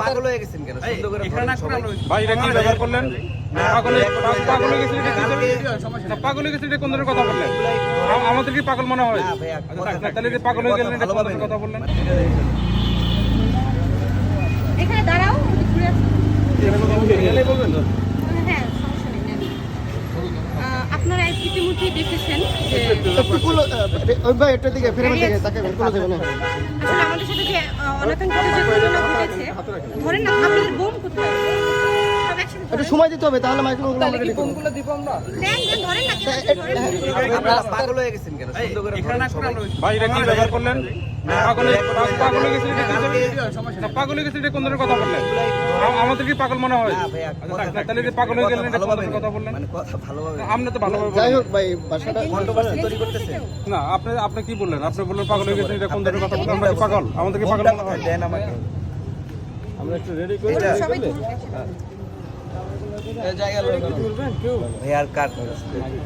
পাগল হয়ে গেছেন কেন? সুন্দর করে ভাই এটা কি ব্যবহার করলেন? পাগল হয়ে গেছেন এটা পাগল হয়ে গেছেন এটা কোন ধরনের কথা বললেন? আমাদের কি পাগল মনে হয়? তাহলে যে পাগল হয়ে গেলেন এটা কোন ধরনের কথা বললেন? এখানে দাঁড়াও, ঘুরে আসো। বলবেন তো? হ্যাঁ, সমস্যা নেই, নেন। আপনারা ইতিমধ্যেই দেখেছেন যে আসলে আমাদের সাথে যে অনাকাঙ্ক্ষিত যে ঘটনা ঘটেছে, ধরেন না আপনাদের বোম কোথায়? সব একসাথে একটু ধরেন। সময় দিতে হবে তাহলে মাইক্রোফোন দেন, দেন, ধরেন না, কেউ আছে, ধরেন না। আপনারা পাগল হয়ে গেছেন কেন? সুন্দর করে ভাই এটা কি ব্যবহার করলেন? পাগল হয়ে গেছেন এটা পাগল হয়ে গেছেন এটা কোন ধরনের কথা বললেন? আমাদের কি পাগল মনে হয়? তাহলে যে পাগল হয়ে গেলেন এটা কোন ধরনের কথা বললেন? মানে কথা ভালোভাবে আপনি তো ভালোভাবে যাই বললেন। হোক ভাই বাসাটা কন্ট্রোভার্সি তৈরি করতেছে। না আপনি কি বললেন? আপনি বললেন পাগল হয়ে গেছেন এটা কোন ধরনের কথা বললেন? আমরা কি পাগল? আমাদের কি পাগল মনে হয়? দেন আমাকে আমরা একটু রেডি করি সবাই ধরুন। ভাই আর কাট